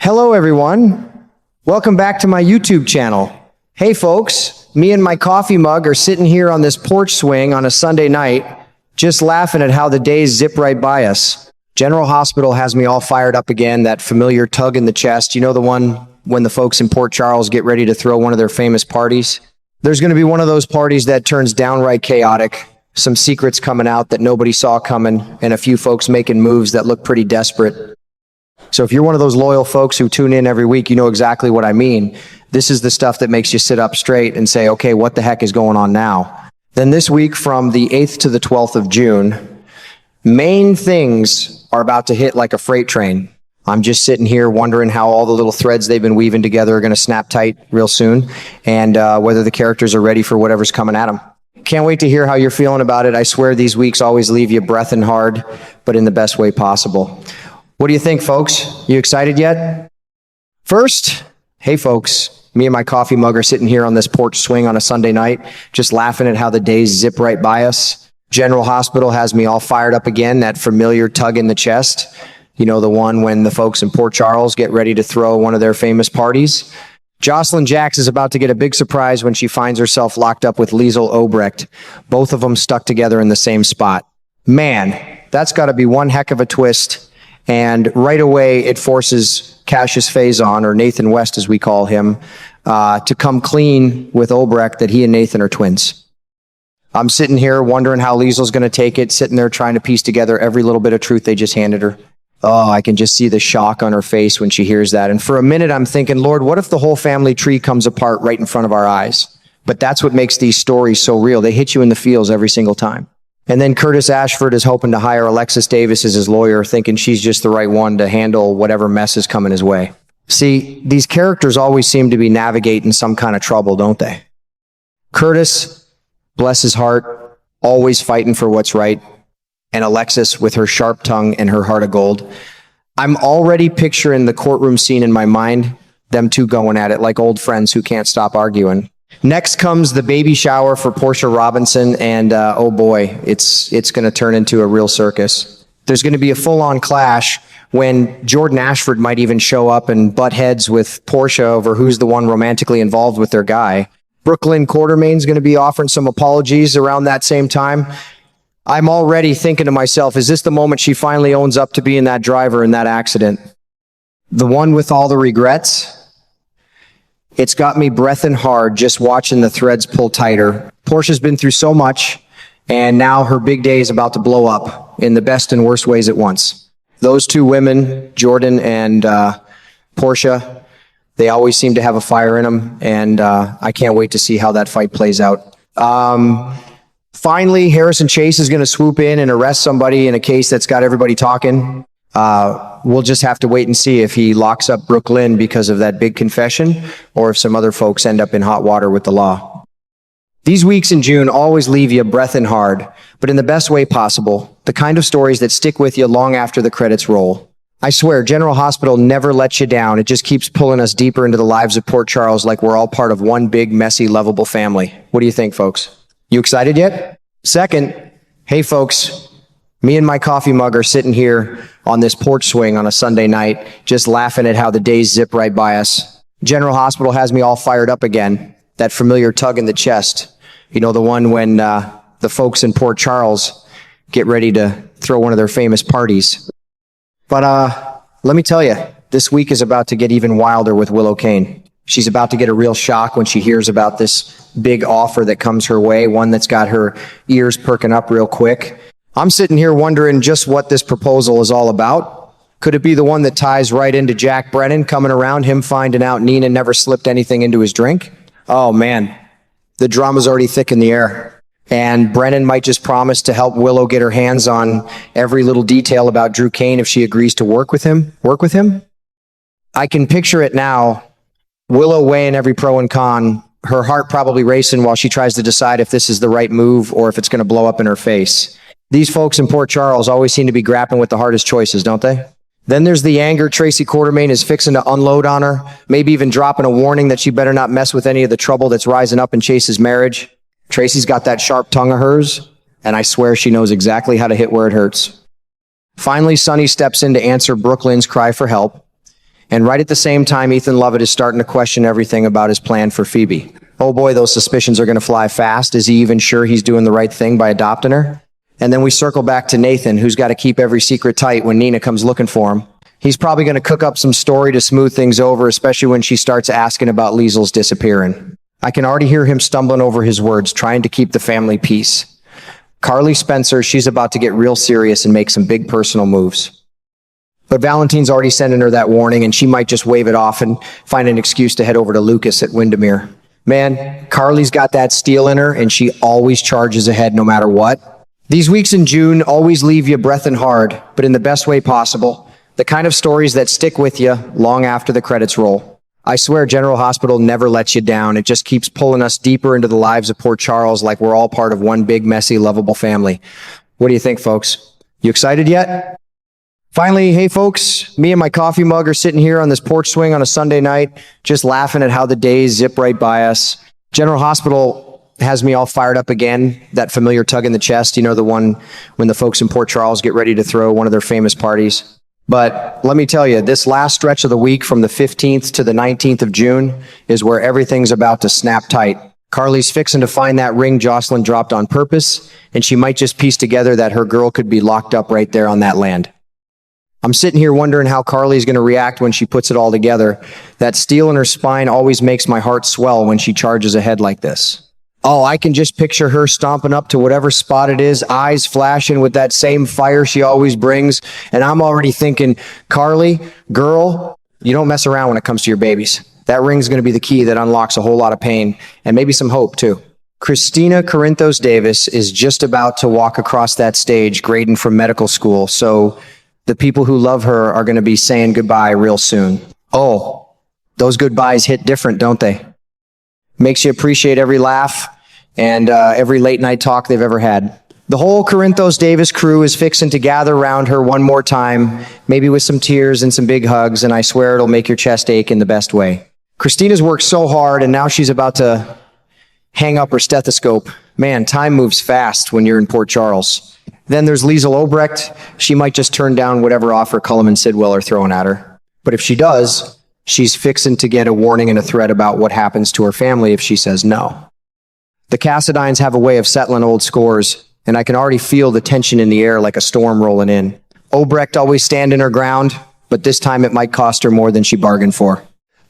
Hello, everyone. Welcome back to my YouTube channel. Hey, folks, me and my coffee mug are sitting here on this porch swing on a Sunday night, just laughing at how the days zip right by us. General Hospital has me all fired up again, that familiar tug in the chest. You know, the one when the folks in Port Charles get ready to throw one of their famous parties? There's going to be one of those parties that turns downright chaotic, some secrets coming out that nobody saw coming, and a few folks making moves that look pretty desperate. So if you're one of those loyal folks who tune in every week, you know exactly what I mean. This is the stuff that makes you sit up straight and say, okay, what the heck is going on now? Then this week, from the 8th to the 12th of June, main things are about to hit like a freight train. I'm just sitting here wondering how all the little threads they've been weaving together are going to snap tight real soon, and whether the characters are ready for whatever's coming at them. Can't wait to hear how you're feeling about it. I swear these weeks always leave you breathing hard, but in the best way possible. What do you think, folks? You excited yet? First, hey, folks, me and my coffee mug are sitting here on this porch swing on a Sunday night, just laughing at how the days zip right by us. General Hospital has me all fired up again, that familiar tug in the chest. You know, the one when the folks in Port Charles get ready to throw one of their famous parties. Jocelyn Jacks is about to get a big surprise when she finds herself locked up with Liesl Obrecht, both of them stuck together in the same spot. Man, that's got to be one heck of a twist. And right away, it forces Cassius Faison, or Nathan West as we call him, to come clean with Obrecht that he and Nathan are twins. I'm sitting here wondering how Liesl's going to take it, sitting there trying to piece together every little bit of truth they just handed her. Oh, I can just see the shock on her face when she hears that. And for a minute, I'm thinking, Lord, what if the whole family tree comes apart right in front of our eyes? But that's what makes these stories so real. They hit you in the feels every single time. And then Curtis Ashford is hoping to hire Alexis Davis as his lawyer, thinking she's just the right one to handle whatever mess is coming his way. See, these characters always seem to be navigating some kind of trouble, don't they? Curtis, bless his heart, always fighting for what's right. And Alexis with her sharp tongue and her heart of gold. I'm already picturing the courtroom scene in my mind, them two going at it like old friends who can't stop arguing. Next comes the baby shower for Portia Robinson, and oh boy, it's going to turn into a real circus. There's going to be a full-on clash when Jordan Ashford might even show up and butt heads with Portia over who's the one romantically involved with their guy. Brooklyn Quartermain's going to be offering some apologies around that same time. I'm already thinking to myself, is this the moment she finally owns up to being that driver in that accident? The one with all the regrets? It's got me breathing hard just watching the threads pull tighter. Portia's been through so much, and now her big day is about to blow up in the best and worst ways at once. Those two women, Jordan and Portia, they always seem to have a fire in them, and I can't wait to see how that fight plays out. Finally, Harrison Chase is going to swoop in and arrest somebody in a case that's got everybody talking. We'll just have to wait and see if he locks up Brooklyn because of that big confession, or if some other folks end up in hot water with the law. These weeks in June always leave you breathing hard, but in the best way possible, the kind of stories that stick with you long after the credits roll. I swear, General Hospital never lets you down. It just keeps pulling us deeper into the lives of Port Charles like we're all part of one big, messy, lovable family. What do you think, folks? You excited yet? Second, hey, folks, me and my coffee mug are sitting here on this porch swing on a Sunday night, just laughing at how the days zip right by us. General Hospital has me all fired up again, that familiar tug in the chest. You know, the one when the folks in Port Charles get ready to throw one of their famous parties. But let me tell you, this week is about to get even wilder with Willow Kane. She's about to get a real shock when she hears about this big offer that comes her way, one that's got her ears perking up real quick. I'm sitting here wondering just what this proposal is all about. Could it be the one that ties right into Jack Brennan coming around, him finding out Nina never slipped anything into his drink? Oh man, the drama's already thick in the air. And Brennan might just promise to help Willow get her hands on every little detail about Drew Kane if she agrees to work with him. I can picture it now. Willow weighing every pro and con, her heart probably racing while she tries to decide if this is the right move or if it's going to blow up in her face. These folks in Port Charles always seem to be grappling with the hardest choices, don't they? Then there's the anger Tracy Quartermain is fixing to unload on her, maybe even dropping a warning that she better not mess with any of the trouble that's rising up in Chase's marriage. Tracy's got that sharp tongue of hers, and I swear she knows exactly how to hit where it hurts. Finally, Sonny steps in to answer Brooklyn's cry for help. And right at the same time, Ethan Lovett is starting to question everything about his plan for Phoebe. Oh boy, those suspicions are going to fly fast. Is he even sure he's doing the right thing by adopting her? And then we circle back to Nathan, who's got to keep every secret tight when Nina comes looking for him. He's probably going to cook up some story to smooth things over, especially when she starts asking about Liesel's disappearing. I can already hear him stumbling over his words, trying to keep the family peace. Carly Spencer, she's about to get real serious and make some big personal moves. But Valentine's already sending her that warning, and she might just wave it off and find an excuse to head over to Lucas at Windermere. Man, Carly's got that steel in her, and she always charges ahead no matter what. These weeks in June always leave you breathing hard, but in the best way possible. The kind of stories that stick with you long after the credits roll. I swear General Hospital never lets you down. It just keeps pulling us deeper into the lives of Port Charles like we're all part of one big, messy, lovable family. What do you think, folks? You excited yet? Finally, hey folks, me and my coffee mug are sitting here on this porch swing on a Sunday night, just laughing at how the days zip right by us. General Hospital has me all fired up again, that familiar tug in the chest, you know, the one when the folks in Port Charles get ready to throw one of their famous parties. But let me tell you, this last stretch of the week from the 15th to the 19th of June is where everything's about to snap tight. Carly's fixing to find that ring Jocelyn dropped on purpose, and she might just piece together that her girl could be locked up right there on that land. I'm sitting here wondering how Carly's going to react when she puts it all together. That steel in her spine always makes my heart swell when she charges ahead like this. Oh, I can just picture her stomping up to whatever spot it is, eyes flashing with that same fire she always brings. And I'm already thinking, Carly, girl, you don't mess around when it comes to your babies. That ring's going to be the key that unlocks a whole lot of pain and maybe some hope too. Christina Corinthos Davis is just about to walk across that stage grading from medical school. So the people who love her are going to be saying goodbye real soon. Oh, those goodbyes hit different, don't they? Makes you appreciate every laugh and every late night talk they've ever had. The whole Corinthos Davis crew is fixing to gather around her one more time, maybe with some tears and some big hugs, and I swear it'll make your chest ache in the best way. Christina's worked so hard, and now she's about to hang up her stethoscope. Man, time moves fast when you're in Port Charles. Then there's Liesel Obrecht. She might just turn down whatever offer Cullum and Sidwell are throwing at her. But if she does, she's fixing to get a warning and a threat about what happens to her family if she says no. The Cassidines have a way of settling old scores, and I can already feel the tension in the air like a storm rolling in. Obrecht always standing her ground, but this time it might cost her more than she bargained for.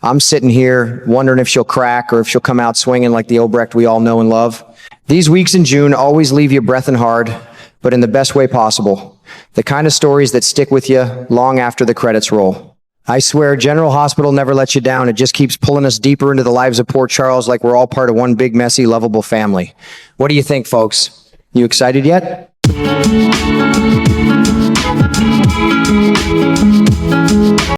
I'm sitting here wondering if she'll crack or if she'll come out swinging like the Obrecht we all know and love. These weeks in June always leave you breathing hard, but in the best way possible. The kind of stories that stick with you long after the credits roll. I swear General Hospital never lets you down. It just keeps pulling us deeper into the lives of Port Charles like we're all part of one big, messy, lovable family. What do you think, folks? You excited yet?